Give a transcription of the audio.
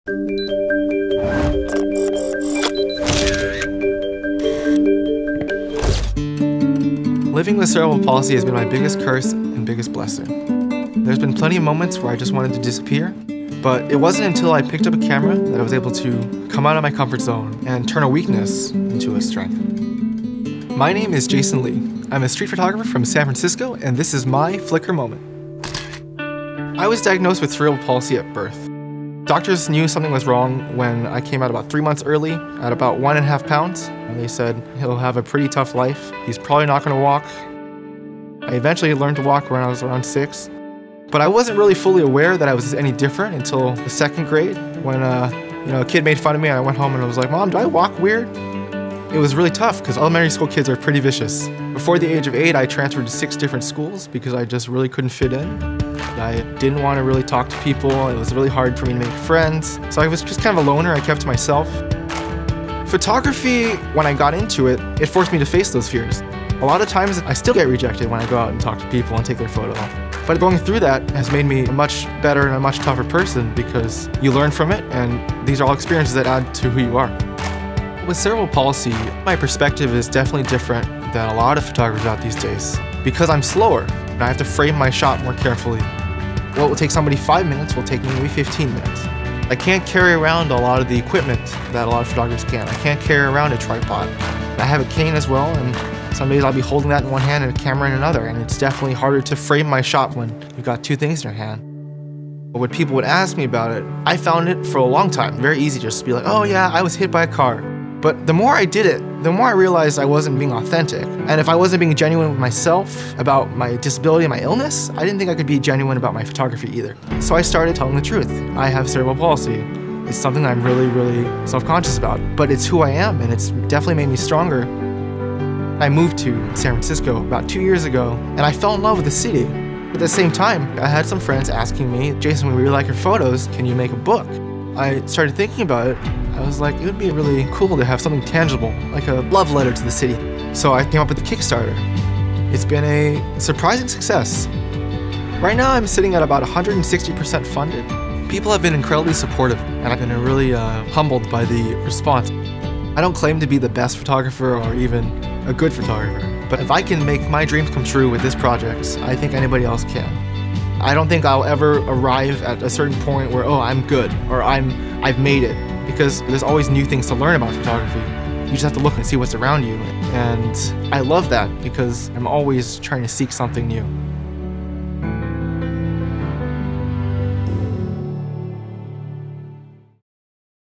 Living with cerebral palsy has been my biggest curse and biggest blessing. There's been plenty of moments where I just wanted to disappear, but it wasn't until I picked up a camera that I was able to come out of my comfort zone and turn a weakness into a strength. My name is Jason Lee. I'm a street photographer from San Francisco, and this is my Flickr moment. I was diagnosed with cerebral palsy at birth. Doctors knew something was wrong when I came out about 3 months early at about 1.5 pounds. They said he'll have a pretty tough life. He's probably not going to walk. I eventually learned to walk when I was around 6. But I wasn't really fully aware that I was any different until the 2nd grade when a kid made fun of me and I went home and I was like, "Mom, do I walk weird?" It was really tough because elementary school kids are pretty vicious. Before the age of 8, I transferred to 6 different schools because I just really couldn't fit in. I didn't want to really talk to people. It was really hard for me to make friends. So I was just kind of a loner. I kept to myself. Photography, when I got into it, it forced me to face those fears. A lot of times I still get rejected when I go out and talk to people and take their photo. But going through that has made me a much better and a much tougher person because you learn from it, and these are all experiences that add to who you are. With cerebral palsy, my perspective is definitely different than a lot of photographers out these days. Because I'm slower, and I have to frame my shot more carefully. What will take somebody 5 minutes will take me maybe 15 minutes. I can't carry around a lot of the equipment that a lot of photographers can. I can't carry around a tripod. I have a cane as well, and some days I'll be holding that in one hand and a camera in another, and it's definitely harder to frame my shot when you've got 2 things in your hand. But when people would ask me about it, I found it for a long time very easy just to be like, "Oh yeah, I was hit by a car." But the more I did it, the more I realized I wasn't being authentic. And if I wasn't being genuine with myself about my disability and my illness, I didn't think I could be genuine about my photography either. So I started telling the truth. I have cerebral palsy. It's something I'm really, really self-conscious about, but it's who I am, and it's definitely made me stronger. I moved to San Francisco about 2 years ago, and I fell in love with the city. At the same time, I had some friends asking me, "Jason, we really like your photos. Can you make a book?" I started thinking about it. I was like, it would be really cool to have something tangible, like a love letter to the city. So I came up with the Kickstarter. It's been a surprising success. Right now I'm sitting at about 160% funded. People have been incredibly supportive, and I've been really humbled by the response. I don't claim to be the best photographer or even a good photographer, but if I can make my dreams come true with this project, I think anybody else can. I don't think I'll ever arrive at a certain point where, oh, I'm good, or I've made it, because there's always new things to learn about photography. You just have to look and see what's around you, and I love that because I'm always trying to seek something new.